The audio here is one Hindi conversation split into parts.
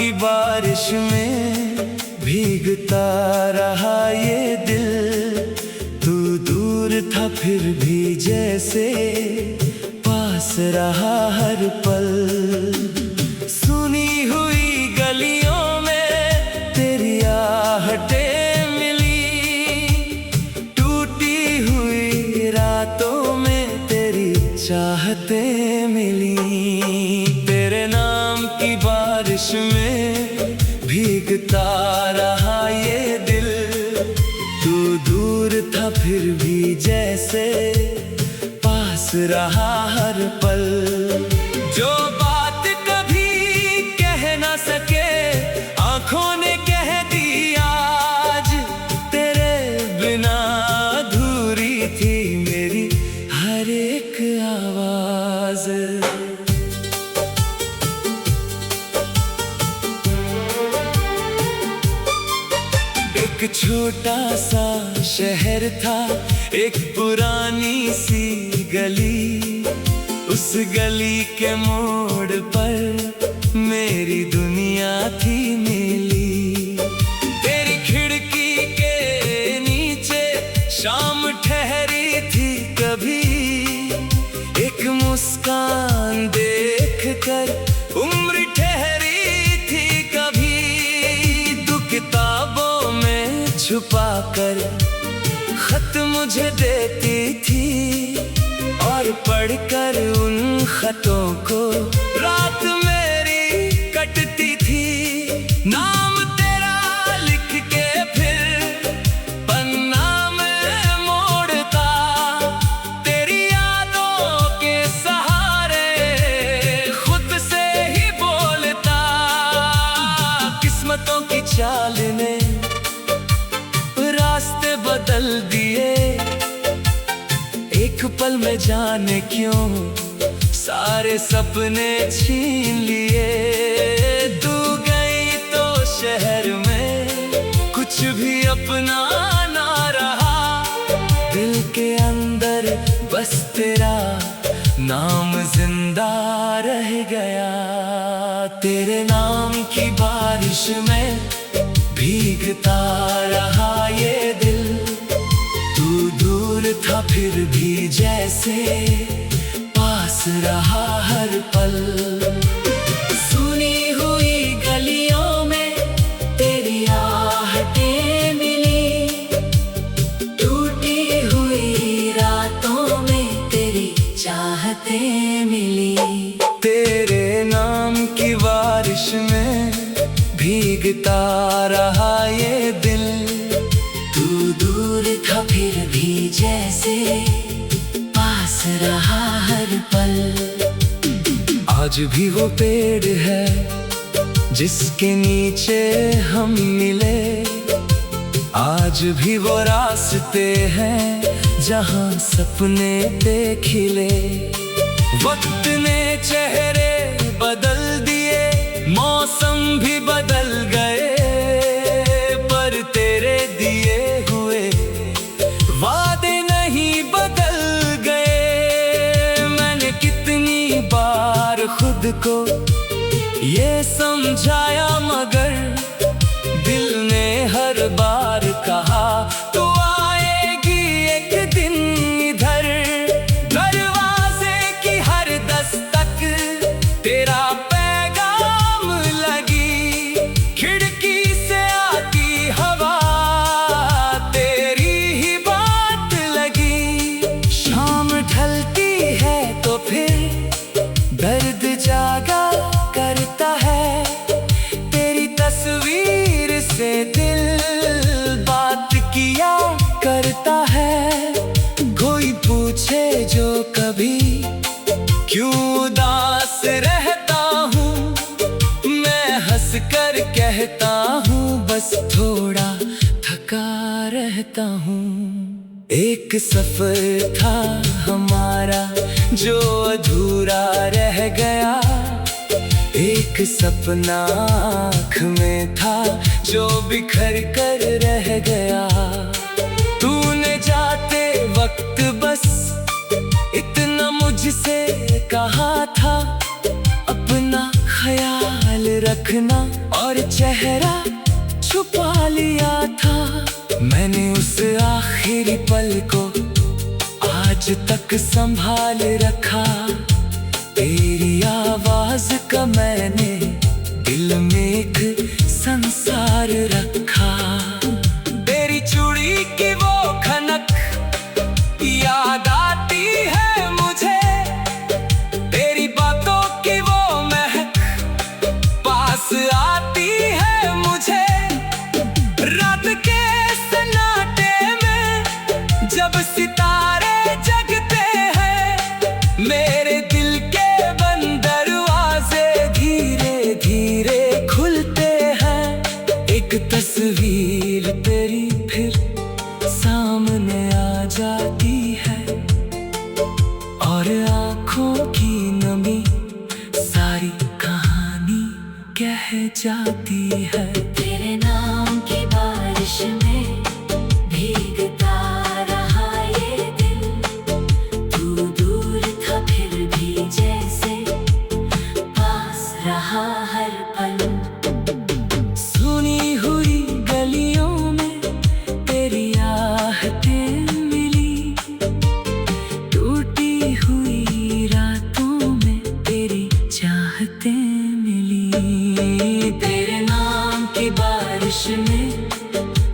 की बारिश में भीगता रहा ये दिल। तू दूर था फिर भी जैसे पास रहा हर पल। सुनी हुई गलियों में तेरी आहटें मिली, टूटी हुई रातों में तेरी चाहतें मिली। तेरे नाम की बारिश में भीगता रहा ये दिल। तू दूर था फिर भी जैसे पास रहा हर पल। जो बात कभी कह ना सके आंखों ने कह दी आज। तेरे बिना अधूरी थी मेरी हर एक आवाज। एक छोटा सा शहर था, एक पुरानी सी गली। उस गली के मोड़ पर मेरी दुनिया थी मिली। तेरी खिड़की के नीचे शाम ठहरी थी कभी। एक मुस्कान देखकर उम्र ठहरी थी कभी। तू किताबों में छुपा कर खत मुझे देती थी, और पढ़कर उन खतों को रात मेरी कटती थी। नाम तेरा लिख के फिर पन्ना में मोड़ता, तेरी यादों के सहारे खुद से ही बोलता। किस्मतों की चाल ने रास्ते बदल दिए एक पल में, जाने क्यों सारे सपने छीन लिए। तू गई तो शहर में कुछ भी अपना ना रहा। दिल के अंदर बस तेरा नाम जिंदा रह गया। तेरे नाम की बारिश में भीगता रहा ये दिल। तू दूर था फिर भी जैसे पास रहा हर पल। सुनी हुई गलियों में तेरी आहटें मिली, टूटी हुई रातों में तेरी चाहतें मिली। तेरे नाम की बारिश में भीगता रहा ये दिल। तू दूर था फिर भी जैसे पास रहा हर पल। आज भी वो पेड़ है जिसके नीचे हम मिले। आज भी वो रास्ते हैं जहां सपने पे खिले। वक्त ने चेहरे बदल दिए, मौसम भी बदल गए, पर तेरे दिए हुए वादे नहीं बदल गए। मैंने कितनी बार खुद को ये समझाया, मगर दिल ने हर बार कहा तू आएगी एक दिन इधर। दरवाजे की हर दस्तक तेरा पैगाम लगी, खिड़की से आती हवा तेरी ही बात लगी। शाम ढलती है तो फिर दर्द जागा करता है। तेरी तस्वीर से दिल बात किया करता है। कोई पूछे जो कभी क्यों उदास रहता हूँ, मैं हंस कर कहता हूँ बस थोड़ा थका रहता हूँ। एक सफर था हमारा जो अधूरा रह गया। एक सपना आँख में था जो बिखर कर रह गया। तूने जाते वक्त बस इतना मुझसे कहा था, अपना ख्याल रखना और चेहरा छुपा लिया था मैंने उस आखिरी पल को आज तक संभाल रखा। तेरी आवाज का मैंने दिल में एक संसार रखा। तेरी चूड़ी की वो खनक याद आती है मुझे, तेरी बातों की वो महक पास आती है मुझे। रात के सन्नाटे में जब सितारे जगते हैं, मेरे दिल के बंद दरवाजे धीरे धीरे खुलते हैं। एक तस्वीर तेरी फिर सामने आ जाती है और आँखों की नमी सारी कहानी कह जाती है। तेरे नाम की बारिश में भीगता रहा ये दिल, तू दूर था फिर भी जैसे पास रहा हर पल। सुनी हुई गलियों में तेरी आहटें मिली, टूटी हुई रातों में तेरी चाहतें मिली। तेरे नाम की बारिश में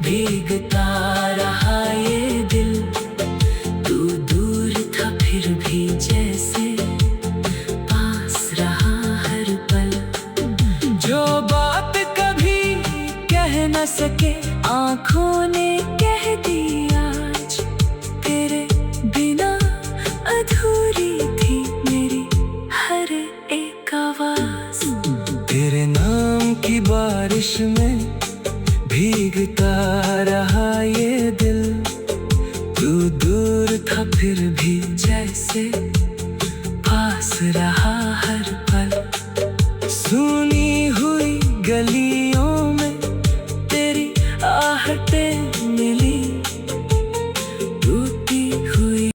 भीगता रहा ये दिल, तू दूर था फिर भी जैसे पास रहा हर पल। जो बात कभी कह न सके आँखों ने कह दी आज, तेरे बिना अधूरी थी मेरी हर एक आवाज। तेरे नाम की बारिश में भीगता रहा ये दिल, तू दूर था फिर भी जैसे पास रहा हर पल। सुनी हुई गलियों में तेरी आहटें मिली, टूटी हुई।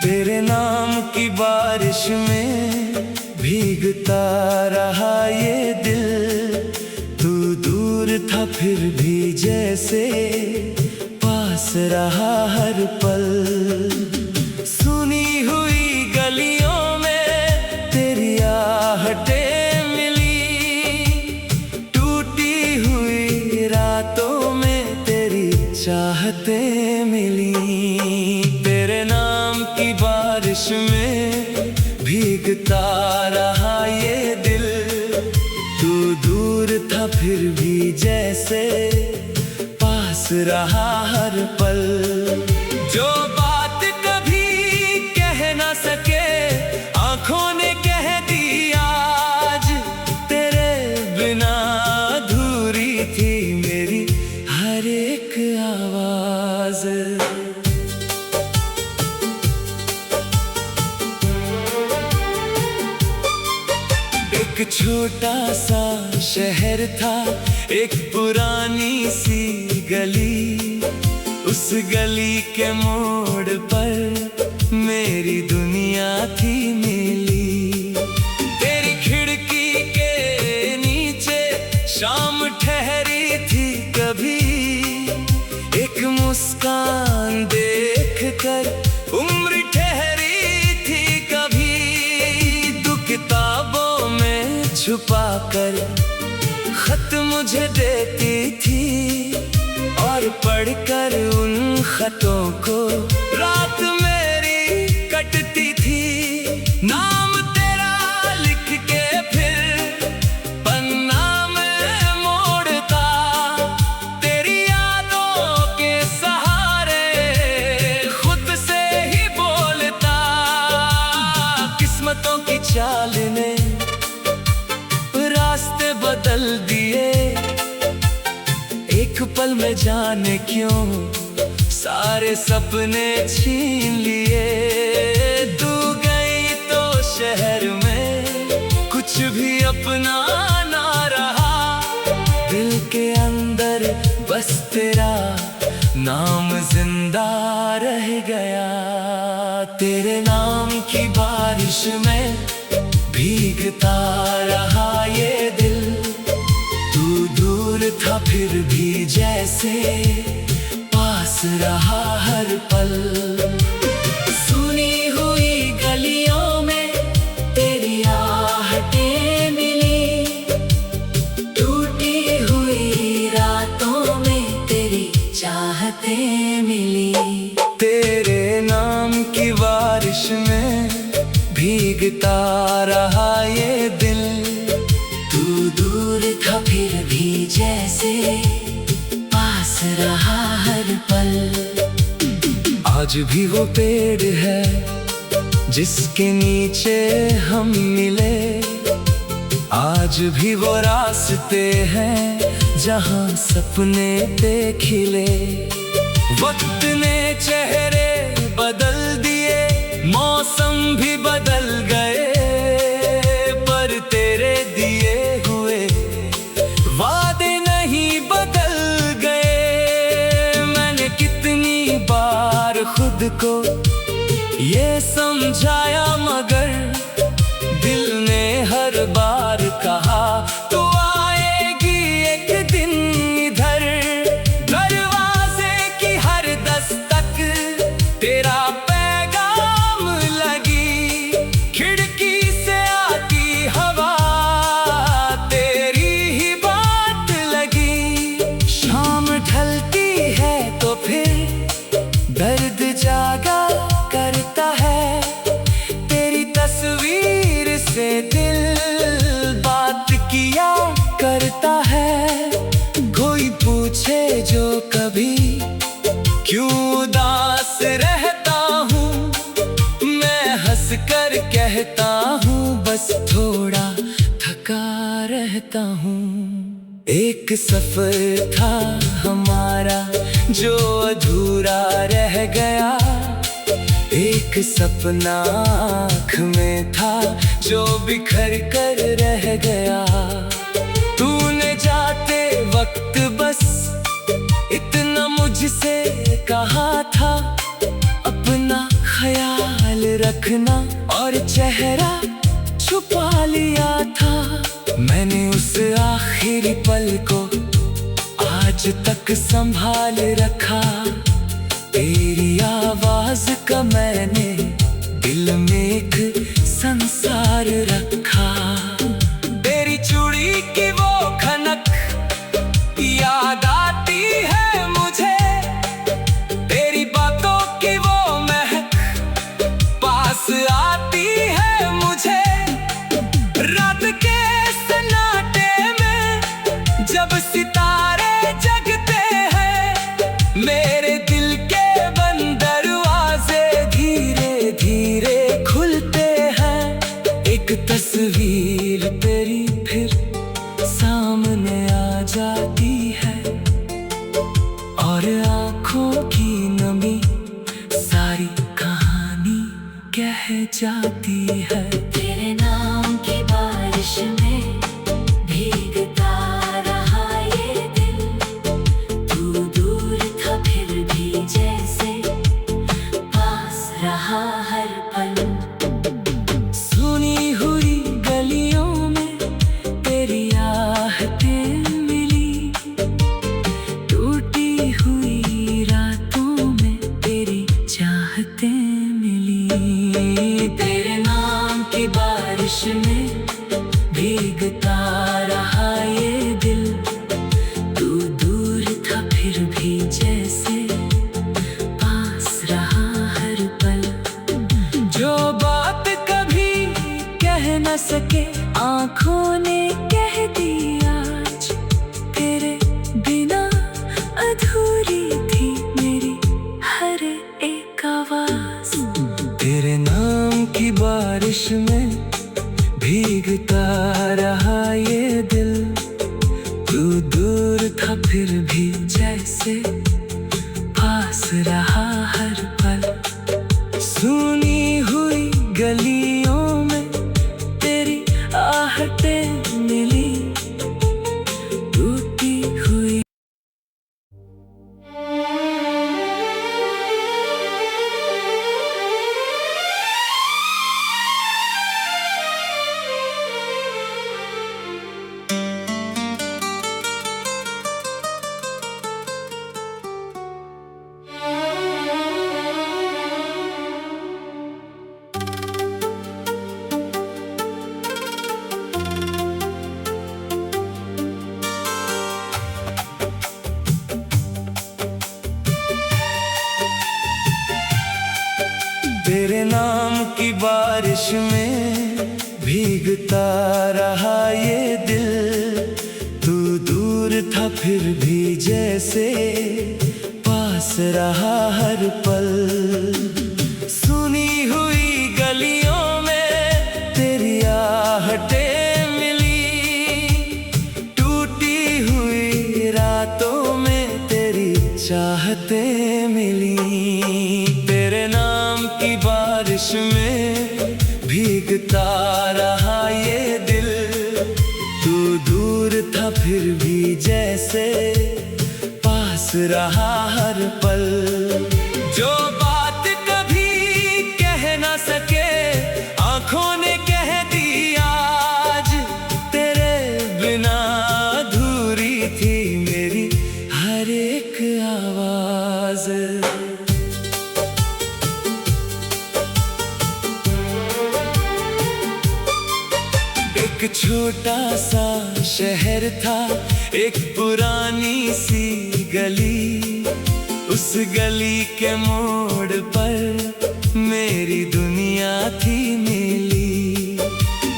तेरे नाम की बारिश में भीगता रहा ये दिल, तू दूर था फिर भी जैसे पास रहा हर पल। सुनी हुई गलियों में तेरी आहटें मिली, टूटी हुई रातों में तेरी चाहतें मिली। तेरे नाम की बारिश में भीगता रहा ये दिल, तू दूर था फिर भी जैसे पास रहा हर पल। जो बात कभी कह न सके आँखों ने कह दी आज, तेरे बिना अधूरी थी मेरी हर एक आवाज। एक छोटा सा शहर था, एक पुरानी सी गली, उस गली के मोड़ पर मेरी दुनिया थी मिली। तेरी खिड़की के नीचे शाम ठहरी थी कभी, एक मुस्कान देख कर उम्र ठहरी थी कभी। दो किताबों में छुपा कर खत मुझे देती थी, और पढ़कर उन खतों को रात मेरी कटती थी। नाम तेरा लिख के फिर पन्ना में मोड़ता, तेरी यादों के सहारे खुद से ही बोलता। किस चाल ने रास्ते बदल दिए। एक पल में जाने क्यों सारे सपने छीन लिए। तू गई तो शहर में कुछ भी अपना ना रहा। दिल के अंदर बस तेरा नाम जिंदा रह गया। तेरे नाम की बारिश में भीगता रहा ये दिल। तू दूर था फिर भी जैसे पास रहा हर पल। सुनी हुई गलियों में तेरी आहटें मिली। टूटी हुई रातों में तेरी चाहतें मिली। तेरे नाम की बारिश में भीगता रहा ये दिल। तू दूर था फिर भी जैसे पास रहा हर पल। आज भी वो पेड़ है जिसके नीचे हम मिले। आज भी वो रास्ते हैं जहां सपने खिले। वक्त ने चेहरे बदल दिए, मौसम भी बदल गए, पर तेरे दिए हुए वादे नहीं बदल गए। मैंने कितनी बार खुद को ये समझाया मगर दिल ने हर बार कहा तू आएगी एक दिन इधर। दरवाजे की हर दस्तक तेरा पैगाम लगी। खिड़की से आती हवा तेरी ही बात लगी। शाम ढलती है तो फिर दर्द जागा करता है। तेरी तस्वीर से दिल बात किया करता है। कोई पूछे जो कभी क्यों उदास रहता हूँ, मैं हंस कर कहता हूँ बस थोड़ा थका रहता हूँ। एक सफर था हमारा जो अधूरा रह गया। एक सपना आँख में था जो बिखर कर रह गया। तूने जाते वक्त बस इतना मुझसे कहा था, अपना ख्याल रखना और चेहरा छुपा लिया था। मैंने उस आखिरी पल को आज तक संभाल रखा। तेरी आवाज का मैंने दिल में एक संसार रखा। तेरी चूड़ी की वो खनक याद आती है मुझे। तेरी बातों की वो महक पास आती है मुझे। रात के सन्नाटे में जब सितारे जगते हैं, मेरे दिल के बंद दरवाजे धीरे धीरे खुलते हैं। एक तस्वीर तेरी फिर सामने आ जाती है और आँखों की नमी सारी कहानी कह जाती है। तेरे नाम की बारिश में भीगता रहा ये दिल। तू दूर था फिर भी जैसे पास रहा हर पल। सुनी हुई गलियों में तेरी आहटें मिली। टूटी हुई रातों में तेरी चाहतें मिली। तेरे नाम की बारिश में भीगता रहा ये दिल। तू दूर था फिर भी जैसे पास रहा हर पल। जो बात कभी कह न सके आँखों ने कह दी आज। तेरे बिना अधूरी थी मेरी हर एक आवाज। तेरे नाम की बारिश में फिर भी जैसे पास रहा हर पल। सुनी हुई गलियों में तेरी आहटें मिली, टूटी हुई। तेरे नाम की बारिश में भीगता रहा ये दिल। तू दूर था फिर भी जैसे पास रहा हर पल। सुनी हुई गलियों में तेरी आहटें मिली, टूटी हुई रातों में तेरी चाहतें मिली। तेरे नाम की बारिश में भीगता रहा ये दिल। तू दूर था फिर भी जैसे पास रहा हर पल। जो बात कभी कह ना सके आंखों ने कह दी आज। तेरे बिना अधूरी थी मेरी हर एक आवाज। एक छोटा सा शहर था, एक पुरानी सी गली। उस गली के मोड़ पर मेरी दुनिया थी मिली।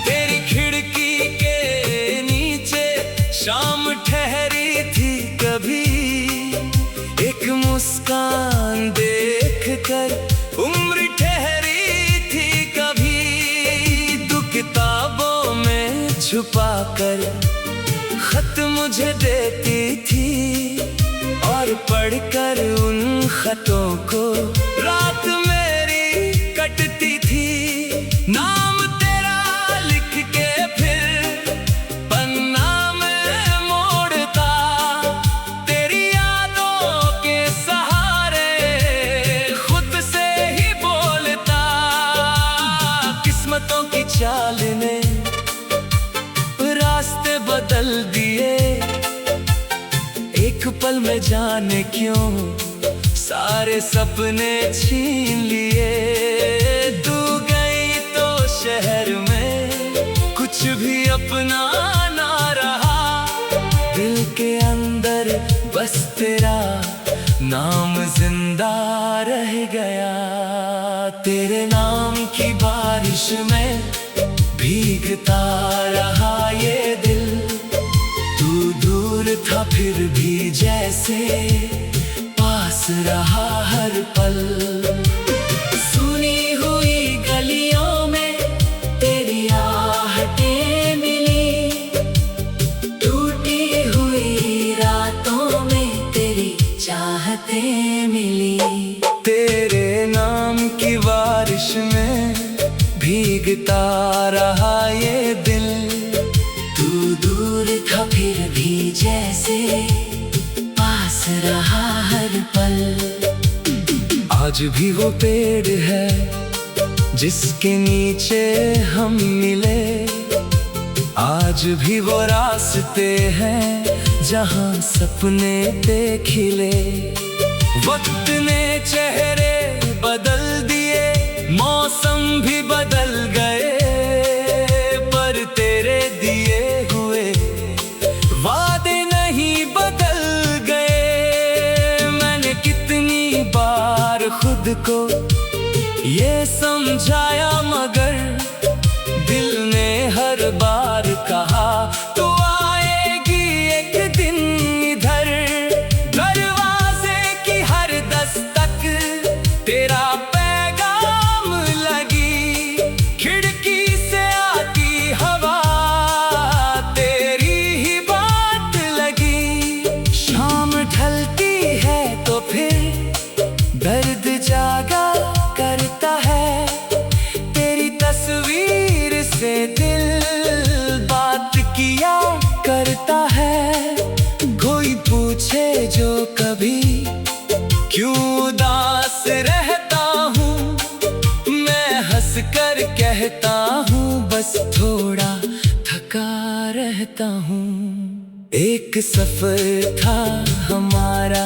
तेरी खिड़की के नीचे शाम ठहरी थी कभी। एक मुस्कान देख कर उम्र ठहरी थी कभी। दो किताबों में छुपा कर खत मुझे देती थी, और पढ़कर उन खतों को रात मेरी कटती थी। नाम तेरा लिख के फिर पन्ना में मोड़ता, तेरी यादों के सहारे खुद से ही बोलता। किस्मतों की चाल ने रास्ते बदल दिए, एक पल में जाने क्यों सारे सपने छीन लिए। तू गई तो शहर में कुछ भी अपना ना रहा। दिल के अंदर बस तेरा नाम जिंदा रह गया। तेरे नाम की बारिश में भीगता रहा ये दिल। तू दूर था फिर भी जैसे पास रहा हर पल। सुनी हुई गलियों में तेरी आहटें मिली, टूटी हुई रातों में तेरी चाहतें मिली। तेरे नाम की बारिश में भीगता रहा ये दिल। तू दूर था फिर भी जैसे पास रहा हर पल। आज भी वो पेड़ है जिसके नीचे हम मिले। आज भी वो रास्ते हैं जहां सपने थे खिले। वक्त ने चेहरे बदल दिए, मौसम भी बदल गए, पर तेरे दिए हुए वादे नहीं बदल गए। मैंने कितनी बार खुद को ये समझाया, मगर दिल ने हर बार कहा तू आएगी एक दिन इधर। दरवाजे की हर दस्तक तेरा पैगाम लगी, खिड़की से आती हवा तेरी ही बात लगी। शाम कहता हूँ। एक सफर था हमारा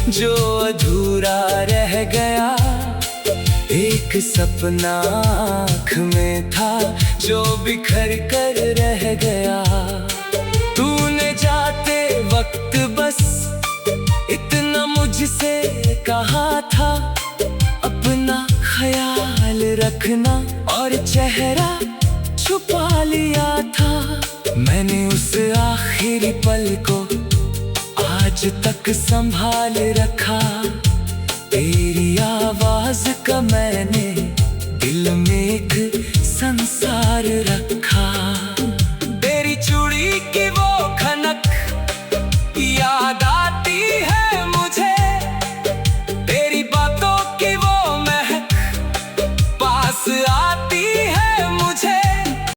जो अधूरा रह गया, एक सपना आँख में था जो बिखर कर रह गया। तूने जाते वक्त बस इतना मुझसे कहा था, अपना ख्याल रखना, और चेहरा छुपा लिया था। मैंने उस आखिरी पल को आज तक संभाल रखा। तेरी आवाज का मैंने दिल में एक संसार रखा।